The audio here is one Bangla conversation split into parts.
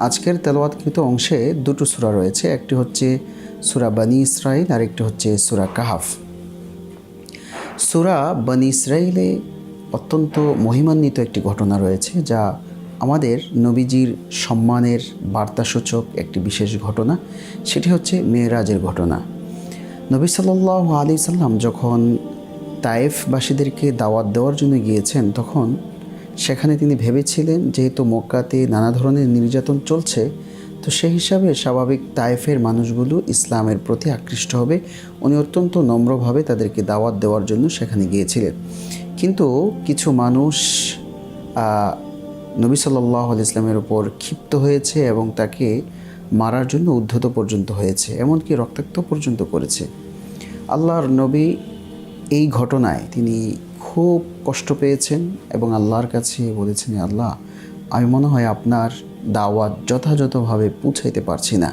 আজকের তেলাওয়াতকৃত অংশে দুটো সূরা রয়েছে, একটি হচ্ছে সূরা বনী ইসরাইল আর একটি হচ্ছে সূরা কাহাফ। সূরা বনী ইসরাইলে অত্যন্ত মহিমান্বিত একটি ঘটনা রয়েছে, যা আমাদের নবীজির সম্মানের বার্তাসূচক একটি বিশেষ ঘটনা। সেটি হচ্ছে মেরাজের ঘটনা। নবী সাল্লাল্লাহু আলাইহি সাল্লাম যখন তায়েফবাসীদেরকে দাওয়াত দেওয়ার জন্য গিয়েছেন, তখন সেখানে তিনি ভেবেছিলেন যেহেতু মক্কাতে নানা ধরনের নির্যাতন চলছে, তো সেই হিসাবে স্বাভাবিক তায়েফের মানুষগুলো ইসলামের প্রতি আকৃষ্ট হবে। উনি অত্যন্ত নম্রভাবে তাদেরকে দাওয়াত দেওয়ার জন্য সেখানে গিয়েছিলেন। কিন্তু কিছু মানুষ নবী সাল্লাল্লাহু আলাইহি ইসলামের উপর ক্ষিপ্ত হয়েছে এবং তাকে মারার জন্য উদ্ধত পর্যন্ত হয়েছে, এমনকি রক্তাক্ত পর্যন্ত করেছে। আল্লাহর নবী এই ঘটনায় তিনি খুব কষ্ট পেয়েছেন এবং আল্লাহর কাছে বলেছেন, আল্লাহ, আমি মনে হয় আপনার দাওয়াত যথাযথভাবে পৌঁছাইতে পারছি না।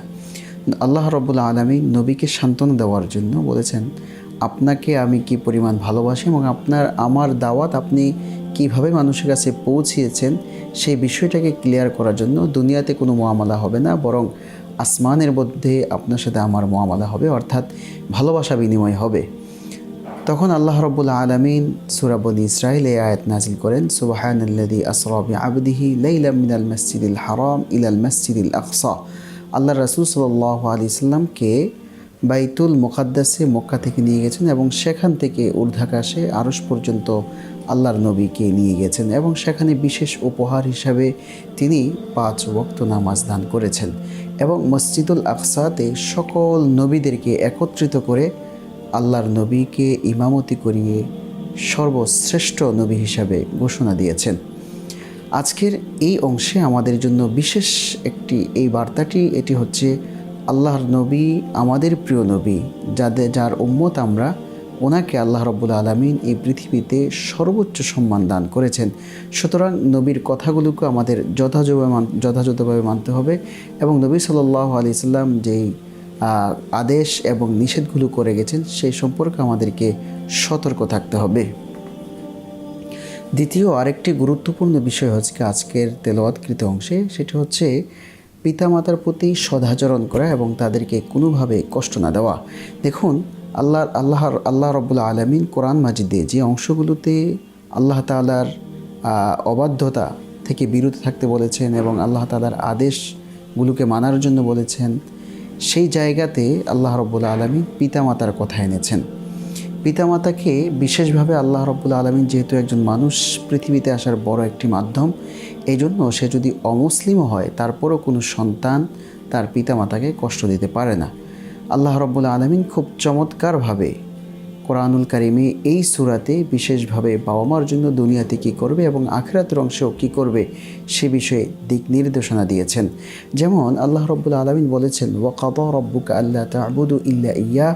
আল্লাহ রাব্বুল আলামিন নবীকে সান্ত্বনা দেওয়ার জন্য বলেছেন, আপনাকে আমি কি পরিমাণ ভালোবাসি এবং আমার দাওয়াত আপনি কিভাবে মানুষের কাছে পৌঁছিয়েছেন সেই বিষয়টাকে ক্লিয়ার করার জন্য দুনিয়াতে কোনো মুআমালা হবে না, বরং আসমানের মধ্যে আপনার সাথে আমার মুআমালা হবে, অর্থাৎ ভালোবাসা বিনিময় হবে। তখন আল্লাহ রাব্বুল আলামিন সূরা বনী ইসরাইলে আয়াত নাজিল করেন, সুবহানাল্লাযী আসরা বিআবদিহি লাইলাম মিনাল মাসজিদিল হারাম ইলাল মাসজিদিল আকসা। আল্লাহ রাসূল সাল্লাল্লাহু আলাইহি সাল্লামকে বাইতুল মুকাদ্দাসে মক্কা থেকে নিয়ে গেছেন এবং সেখান থেকে ঊর্ধ্বাকাশে আরশ পর্যন্ত আল্লাহর নবীকে নিয়ে গেছেন এবং সেখানে বিশেষ উপহার হিসাবে তিনি 5 ওয়াক্ত নামাজ দান করেছেন এবং মসজিদুল আকসাতে সকল নবীদেরকে একত্রিত করে আল্লাহর নবীকে ইমামতি করিয়ে সর্বশ্রেষ্ঠ নবী হিসাবে ঘোষণা দিয়েছেন। আজকের এই অংশে আমাদের জন্য বিশেষ এই বার্তাটি এটি হচ্ছে, আল্লাহর নবী আমাদের প্রিয় নবী, যার উম্মত আমরা, ওনাকে আল্লাহ রাব্বুল আলামিন এই পৃথিবীতে সর্বোচ্চ সম্মান দান করেছেন। সুতরাং নবীর কথাগুলোকে আমাদের যথাযথভাবে মানতে হবে এবং নবী সাল্লাল্লাহু আলাইহি সাল্লাম যেই আদেশ এবং নিষেধগুলো করে গেছেন সেই সম্পর্কে আমাদেরকে সতর্ক থাকতে হবে। দ্বিতীয় আরেকটি গুরুত্বপূর্ণ বিষয় হচ্ছে আজকের তেলাওয়াতকৃত অংশে, সেটি হচ্ছে পিতামাতার প্রতি সদাচরণ করা এবং তাদেরকে কোনোভাবে কষ্ট না দেওয়া। দেখুন, আল্লাহ রাব্বুল আলামিন কোরআন মাজিদে যে অংশগুলোতে আল্লাহ তাআলার অবাধ্যতা থেকে বিরত থাকতে বলেছেন এবং আল্লাহ তাআলার আদেশগুলোকে মানার জন্য বলেছেন, সেই জায়গাতে আল্লাহ রাব্বুল আলামিন পিতামাতার কথা এনেছেন। পিতামাতাকে বিশেষভাবে আল্লাহ রাব্বুল আলামিন যেহেতু একজন মানুষ পৃথিবীতে আসার বড় একটি মাধ্যম, এই জন্য সে যদি অমুসলিমও হয় তারপরও কোনো সন্তান তার পিতামাতাকে কষ্ট দিতে পারে না। আল্লাহ রাব্বুল আলামিন খুব চমৎকারভাবে কোরআনুল কারিমে এই সূরাতে বিশেষভাবে বাবা মার জন্য দুনিয়াতে কী করবে এবং আখিরাতের অংশেও কী করবে সে বিষয়ে দিক নির্দেশনা দিয়েছেন। যেমন আল্লাহ রাব্বুল আলামিন বলেছেন, ওয়া কাদা রাব্বুকা আল্লা তা'বুদু ইল্লা ইয়্যা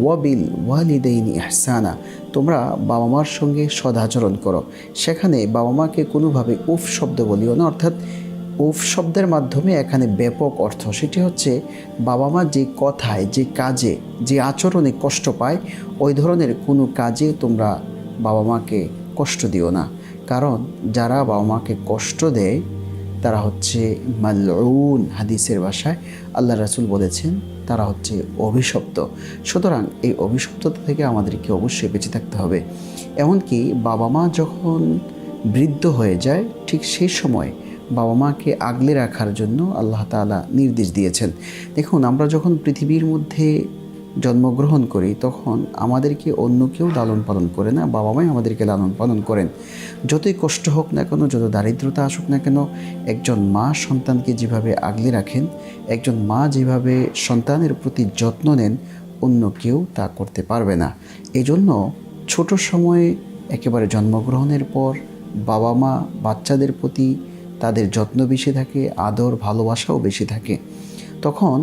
ওয়া বিল ওয়ালিদাইনি ইহসানা। তোমরা বাবা মার সঙ্গে সদাচরণ করো। সেখানে বাবা মাকে কোনোভাবে উফ শব্দ বলিও না, অর্থাৎ উফ শব্দের মাধ্যমে এখানে ব্যাপক অর্থ, সেটি হচ্ছে বাবা মা যে কথায়, যে কাজে, যে আচরণে কষ্ট পায় ওই ধরনের কোনো কাজে তোমরা বাবা মাকে কষ্ট দিও না। কারণ যারা বাবা মাকে কষ্ট দেয় তারা হচ্ছে মালউন, হাদিসের ভাষায় আল্লাহ রাসূল বলেছেন তারা হচ্ছে অভিশপ্ত। সুতরাং এই অভিশপ্ততা থেকে আমাদেরকে অবশ্যই বেঁচে থাকতে হবে। এমনকি বাবা মা যখন বৃদ্ধ হয়ে যায় ঠিক সেই সময় বাবা মাকে আগলে রাখার জন্য আল্লাহ তাআলা নির্দেশ দিয়েছেন। দেখুন, আমরা যখন পৃথিবীর মধ্যে জন্মগ্রহণ করি তখন আমাদেরকে অন্য কেউ লালন পালন করে না, বাবা মাই আমাদেরকে লালন পালন করেন। যতই কষ্ট হোক না কেন, যত দারিদ্রতা আসুক না কেন, একজন মা সন্তানকে যেভাবে আগলে রাখেন, একজন মা যেভাবে সন্তানের প্রতি যত্ন নেন, অন্য কেউ তা করতে পারবে না। এই জন্য ছোট সময়ে একেবারে জন্মগ্রহণের পর বাবা মা বাচ্চাদের প্রতি তাদের যত্ন বেশি থাকে, আদর ভালোবাসাও বেশি থাকে। তখন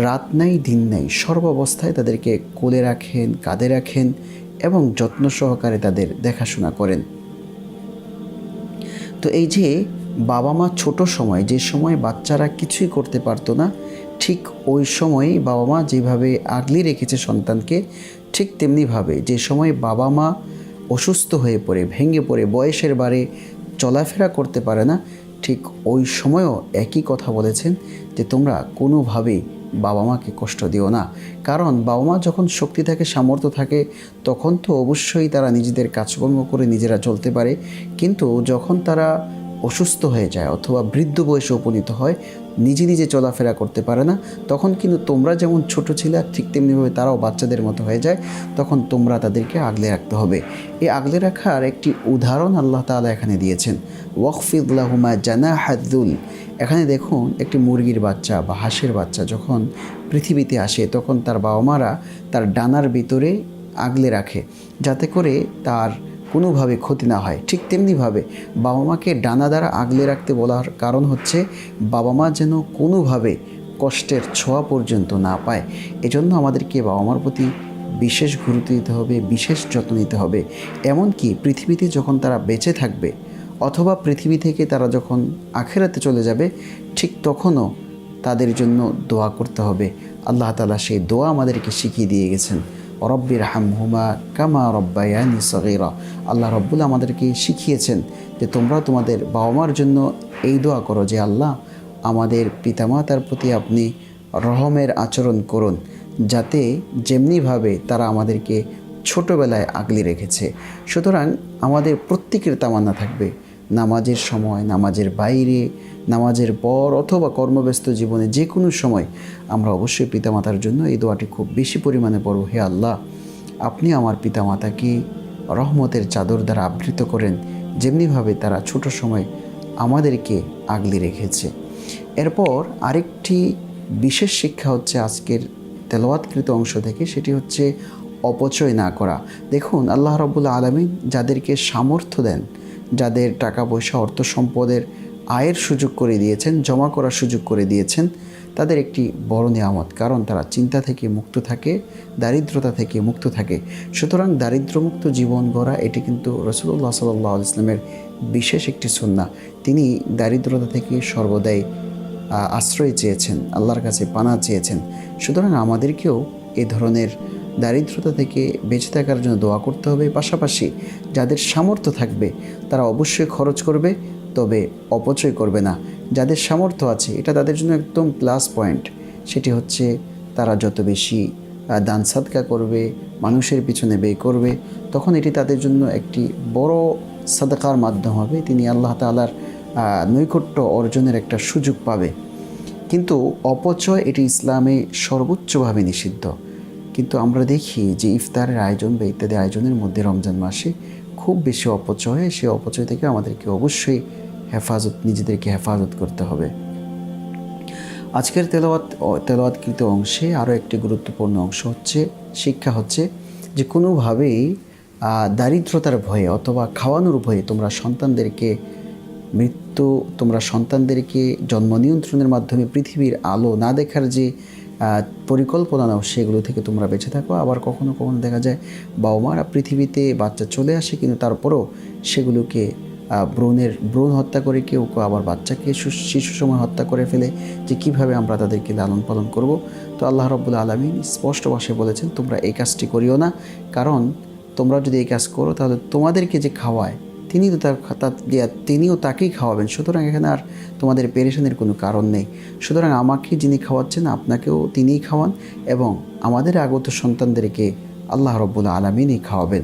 রাত নাই দিন নাই সর্বাবস্থায় তাদেরকে কোলে রাখেন, কাঁধে রাখেন এবং যত্ন সহকারে তাদের দেখাশোনা করেন। তো এই যে বাবা মা ছোট সময়, যে সময় বাচ্চারা কিছুই করতে পারতো না, ঠিক ওই সময়ই বাবা মা যেভাবে আগলে রেখেছে সন্তানকে, ঠিক তেমনিভাবে যে সময় বাবা মা অসুস্থ হয়ে পড়ে, ভেঙে পড়ে, বয়সের বারে চলাফেরা করতে পারে না, ঠিক ওই সময়ও একই কথা বলেছেন যে তোমরা কোনোভাবেই বাবা মাকে কষ্ট দিও না। কারণ বাবা মা যখন শক্তি থাকে, সামর্থ্য থাকে, তখন তো অবশ্যই তারা নিজেদের কাজকর্ম করে নিজেরা চলতে পারে। কিন্তু যখন তারা অসুস্থ হয়ে যায় অথবা বৃদ্ধ বয়সে উপনীত হয়, নিজে নিজে চলাফেরা করতে পারে না, তখন কিন্তু তোমরা যেমন ছোট ছিলে ঠিক তেমনিভাবে তারাও বাচ্চাদের মতো হয়ে যায়। তখন তোমরা তাদেরকে আগলে রাখতে হবে। এই আগলে রাখার একটি উদাহরণ আল্লাহ তাআলা এখানে দিয়েছেন, ওয়াকফিদ লাহুমা জানাহাযুল। এখানে দেখুন, একটি মুরগির বাচ্চা বা হাঁসের বাচ্চা যখন পৃথিবীতে আসে, তখন তার বাবা মারা তার ডানার ভিতরে আগলে রাখে যাতে করে তার কোনোভাবে ক্ষতি না হয়। ঠিক তেমনিভাবে বাবা মাকে ডানা দ্বারা আগলে রাখতে বলার কারণ হচ্ছে বাবা মা যেন কোনোভাবে কষ্টের ছোঁয়া পর্যন্ত না পায়। এজন্য আমাদেরকে বাবা মার প্রতি বিশেষ গুরুত্ব দিতে হবে, বিশেষ যত্ন নিতে হবে। এমনকি পৃথিবীতে যখন তারা বেঁচে থাকবে অথবা পৃথিবী থেকে তারা যখন আখিরাতে চলে যাবে, ঠিক তখনও তাদের জন্য দোয়া করতে হবে। আল্লাহ তাআলা সেই দোয়া আমাদেরকে শিখিয়ে দিয়ে গেছেন, রব্বির হামহুমা কামা রব্বায়ানি সগীরা। আল্লাহ রব্বুল আমাদেরকে শিখিয়েছেন যে তোমরা তোমাদের বাবা মার জন্য এই দোয়া করো যে আল্লাহ, আমাদের পিতামাতার প্রতি আপনি রহমের আচরণ করুন, যাতে যেমনিভাবে তারা আমাদেরকে ছোটোবেলায় আগলে রেখেছে। সুতরাং আমাদের প্রত্যেকের তামান্না থাকবে নামাজের সময়, নামাজের বাইরে, নামাজের পর অথবা কর্মব্যস্ত জীবনে যে কোনো সময় আমরা অবশ্যই পিতামাতার জন্য এই দোয়াটি খুব বেশি পরিমাণে পড়ব। হে আল্লাহ, আপনি আমার পিতামাতাকে রহমতের চাদর দ্বারা আবৃত করেন, যেমনিভাবে তারা ছোট সময় আমাদেরকে আগলে রেখেছে। এরপর আরেকটি বিশেষ শিক্ষা হচ্ছে আজকের তেলাওয়াতকৃত অংশ থেকে, সেটি হচ্ছে অপচয় না করা। দেখুন, আল্লাহ রাব্বুল আলামিন যাদেরকে সামর্থ্য দেন, যাদের টাকা পয়সা অর্থ সম্পদের আয়ের সুযোগ করে দিয়েছেন, জমা করার সুযোগ করে দিয়েছেন, তাদের একটি বড় নিয়ামত, কারণ তারা চিন্তা থেকে মুক্ত থাকে, দারিদ্রতা থেকে মুক্ত থাকে। সুতরাং দারিদ্র্যমুক্ত জীবন গড়া এটি কিন্তু রাসূলুল্লাহ সাল্লাল্লাহু আলাইহি ওয়াসাল্লামের বিশেষ একটি সুন্নাহ। তিনি দারিদ্রতা থেকে সর্বদাই আশ্রয় চেয়েছেন, আল্লাহর কাছে পানা চেয়েছেন। সুতরাং আমাদেরকেও এ ধরনের দারিদ্রতা থেকে বেঁচে থাকার জন্য দোয়া করতে হবে। পাশাপাশি যাদের সামর্থ্য থাকবে তারা অবশ্যই খরচ করবে, তবে অপচয় করবে না। যাদের সামর্থ্য আছে, এটা তাদের জন্য একদম প্লাস পয়েন্ট, সেটি হচ্ছে তারা যত বেশি দান সাদকা করবে, মানুষের পিছনে ব্যয় করবে, তখন এটি তাদের জন্য একটি বড় সাদাকার মাধ্যম হবে। তিনি আল্লাহ তাআলার নৈকট্য অর্জনের একটা সুযোগ পাবে। কিন্তু অপচয় এটি ইসলামে সর্বোচ্চভাবে নিষিদ্ধ। কিন্তু আমরা দেখি যে ইফতারের আয়োজন বা ইত্যাদি আয়োজনের মধ্যে রমজান মাসে খুব বেশি অপচয় হয়। সেই অপচয় থেকে আমাদেরকে অবশ্যই নিজেদেরকে হেফাজত করতে হবে। আজকের তেলাওয়াতকৃত অংশে আরও একটি গুরুত্বপূর্ণ অংশ হচ্ছে, শিক্ষা হচ্ছে যে কোনোভাবেই দারিদ্রতার ভয়ে অথবা খাওয়ানোর ভয়ে তোমরা সন্তানদেরকে জন্ম নিয়ন্ত্রণের মাধ্যমে পৃথিবীর আলো না দেখার যে পরিকল্পনা নাও, সেগুলো থেকে তোমরা বেঁচে থাকো। আবার কখনো কখনো দেখা যায় বাবা মারা পৃথিবীতে বাচ্চা চলে আসে, কিন্তু তারপরও সেগুলোকে ভ্রূণ হত্যা করে কেউ আবার বাচ্চাকে শিশু সময় হত্যা করে ফেলে, যে কিভাবে আমরা তাদেরকে লালন পালন করব। তো আল্লাহ রাব্বুল আলামিন স্পষ্ট ভাষায় বলেছেন, তোমরা এই কাজটি করিও না, কারণ তোমরা যদি এই কাজ করো তাহলে তোমাদেরকে যে খাওয়ায় তিনিও তাকেই খাওয়াবেন। সুতরাং এখানে আর তোমাদের পেরেশানির কোনো কারণ নেই। সুতরাং আমাকে যিনি খাওয়াচ্ছেন আপনাকেও তিনিই খাওয়ান, এবং আমাদের আগত সন্তানদেরকে আল্লাহ রাব্বুল আলামিনই খাওয়াবেন।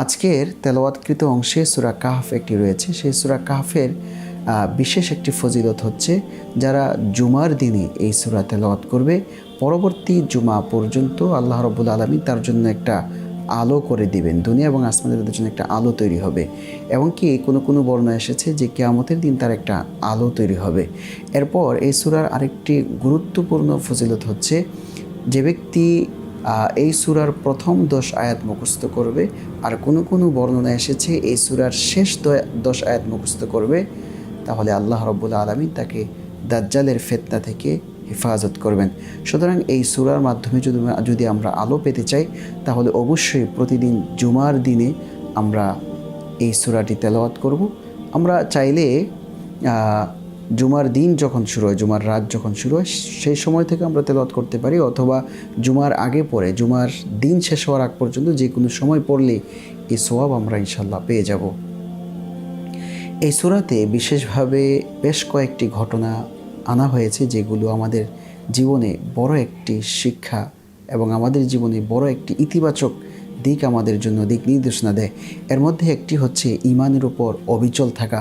আজকের তেলাওয়াতকৃত অংশে সূরা কাহফ একটি রয়েছে। সেই সূরা কাহফের বিশেষ একটি ফজিলত হচ্ছে, যারা জুমার দিনে এই সূরা তেলাওয়াত করবে, পরবর্তী জুমা পর্যন্ত আল্লাহ রাব্বুল আলামিন তার জন্য একটা আলো করে দিবেন। দুনিয়া এবং আসমানে তাদের জন্য একটা আলো তৈরি হবে, এবং কি কোনো বর্ণনা এসেছে যে কিয়ামতের দিন তার একটা আলো তৈরি হবে। এরপর এই সূরার আরেকটি গুরুত্বপূর্ণ ফজিলত হচ্ছে, যে ব্যক্তি এই সূরার প্রথম 10 আয়াত মুখস্থ করবে, আর কোনো বর্ণনা এসেছে এই সূরার শেষ 10 আয়াত মুখস্থ করবে, তাহলে আল্লাহ রাব্বুল আলামিন তাকে দাজ্জালের ফিতনা থেকে হেফাজত করবেন। সুতরাং এই সূরার মাধ্যমে যদি আমরা আলো পেতে চাই, তাহলে অবশ্যই প্রতিদিন জুমার দিনে আমরা এই সূরাটি তেলাওয়াত করব। আমরা চাইলে জুমার দিন যখন শুরু হয়, জুমার রাত যখন শুরু হয়, সেই সময় থেকে আমরা তেলাওয়াত করতে পারি, অথবা জুমার আগে পরে জুমার দিন শেষ হওয়ার আগ পর্যন্ত যে কোনো সময় পড়লে এই সওয়াব আমরা ইনশাল্লাহ পেয়ে যাব। এই সূরাতে বিশেষভাবে বেশ কয়েকটি ঘটনা আনা হয়েছে যেগুলো আমাদের জীবনে বড় একটি শিক্ষা এবং আমাদের জীবনে বড় একটি ইতিবাচক দিক আমাদের জন্য দিক নির্দেশনা দেয়। এর মধ্যে একটি হচ্ছে ঈমানের উপর অবিচল থাকা,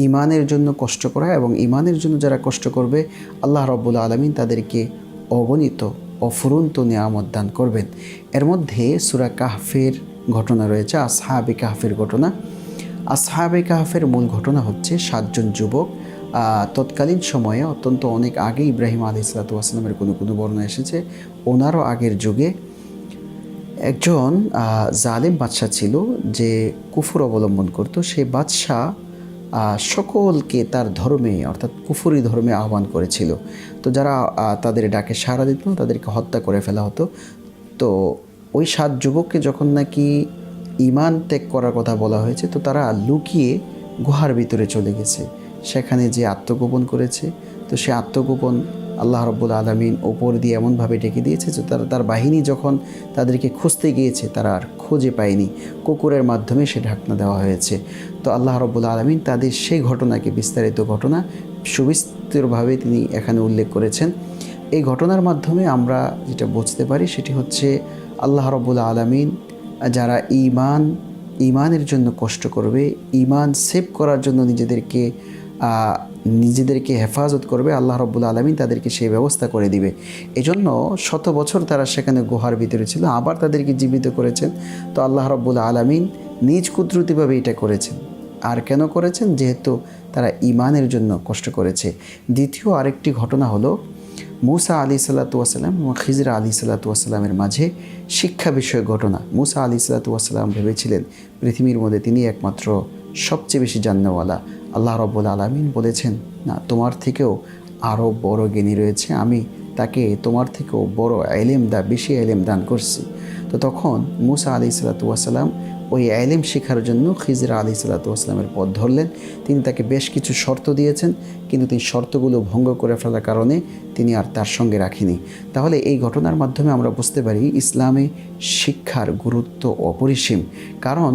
ঈমানের জন্য কষ্ট করা, এবং ঈমানের জন্য যারা কষ্ট করবে আল্লাহ রাব্বুল আলামিন তাদেরকে অগণিত অফুরন্ত নিয়ামত দান করবেন। এর মধ্যে সূরা কাহফের ঘটনা রয়েছে, আসহাবে কাহফের ঘটনা। আসহাবে কাহফের মূল ঘটনা হচ্ছে 7 জন যুবক তৎকালীন সময়ে অত্যন্ত অনেক আগে ইব্রাহিম আলাইহিসসালাতু ওয়াসসালামের কোনো বর্ণনা এসেছে, ওনারও আগের যুগে একজন জালেম বাদশা ছিল যে কুফর অবলম্বন করত। সেই বাদশা সকলকে তার ধর্মে অর্থাৎ কুফরি ধর্মে আহ্বান করেছিল। তো যারা তাদের ডাকে সাড়া দিত না তাদেরকে হত্যা করে ফেলা হতো। তো ওই 7 যুবককে যখন নাকি ঈমান ত্যাগ করার কথা বলা হয়েছে, তো তারা লুকিয়ে গুহার ভিতরে চলে গেছে, সেখানে যে আত্মগোপন করেছে। তো সে আত্মগোপন আল্লাহ রাব্বুল আলামিন ওপর দিয়ে এমনভাবে ডেকে দিয়েছে যে তার বাহিনী যখন তাদেরকে খুঁজতে গিয়েছে তারা আর খুঁজে পায়নি, কুকুরের মাধ্যমে সে ঢাকনা দেওয়া হয়েছে। তো আল্লাহ রাব্বুল আলামিন তাদের সেই ঘটনাকে, বিস্তারিত ঘটনা সুবিস্তরভাবে তিনি এখানে উল্লেখ করেছেন। এই ঘটনার মাধ্যমে আমরা যেটা বুঝতে পারি সেটি হচ্ছে আল্লাহ রাব্বুল আলামিন যারা ঈমানের জন্য কষ্ট করবে, ঈমান সেভ করার জন্য নিজেদেরকে হেফাজত করবে, আল্লাহ রাব্বুল আলামিন তাদেরকে সেই ব্যবস্থা করে দিবে। এজন্য 100 বছর তারা সেখানে গুহার ভিতরে ছিল, আবার তাদেরকে জীবিত করেছেন। তো আল্লাহ রাব্বুল আলামিন নিজ কুদরতিভাবে এটা করেছেন। আর কেন করেছেন? যেহেতু তারা ঈমানের জন্য কষ্ট করেছে। দ্বিতীয় আরেকটি ঘটনা হলো মূসা আলাইহিসসালাতু ওয়াসসালাম এবং খিজর আলাইহিসসালাতু ওয়াসসালামের মাঝে শিক্ষা বিষয়ক ঘটনা। মূসা আলাইহিসসালাতু ওয়াসসালাম ভেবেছিলেন পৃথিবীর মধ্যে তিনি একমাত্র সবচেয়ে বেশি জান্নাওয়ালা। আল্লাহ রাব্বুল আলামিন বলেছেন, না, তোমার থেকেও আরও বড় জ্ঞানী রয়েছে, আমি তাকে তোমার থেকেও বড় বেশি এলেম দান করছি। তো তখন মূসা আলাইহিসসালাতু ওয়াসসালাম ওই এলেম শেখার জন্য খিজর আলাইহিসসালাতু ওয়াসসালামের পথ ধরলেন। তিনি তাকে বেশ কিছু শর্ত দিয়েছেন, কিন্তু তিনি শর্তগুলো ভঙ্গ করে ফেলার কারণে তিনি আর তার সঙ্গে রাখিনি। তাহলে এই ঘটনার মাধ্যমে আমরা বুঝতে পারি ইসলামে শিক্ষার গুরুত্ব অপরিসীম। কারণ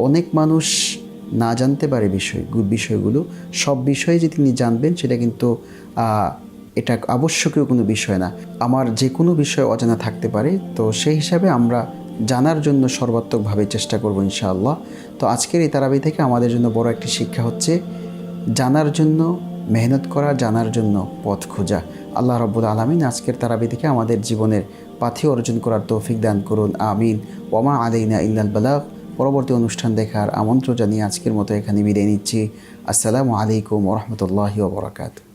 অনেক মানুষ না জানতে পারে বিষয়গুলো, সব বিষয়ে যে তিনি জানবেন সেটা কিন্তু এটা আবশ্যকীয় কোনো বিষয় না। আমার যে কোনো বিষয় অজানা থাকতে পারে, তো সেই হিসাবে আমরা জানার জন্য সর্বাত্মকভাবে চেষ্টা করব ইনশাআল্লাহ। তো আজকের এই তারাবি থেকে আমাদের জন্য বড় একটি শিক্ষা হচ্ছে জানার জন্য মেহনত করা, জানার জন্য পথ খোঁজা। আল্লাহ রাব্বুল আলামিন আজকের তারাবি থেকে আমাদের জীবনের পাথে অর্জন করার তৌফিক দান করুন, আমিন। ওমা আলাইনা ইল্লাল বালাগ। পরবর্তী অনুষ্ঠান দেখার আমন্ত্রণ জানিয়ে আজকের মতো এখানে বিদায় নিচ্ছি। আসসালামু আলাইকুম ওয়া রাহমাতুল্লাহি ওয়া বারাকাতুহু।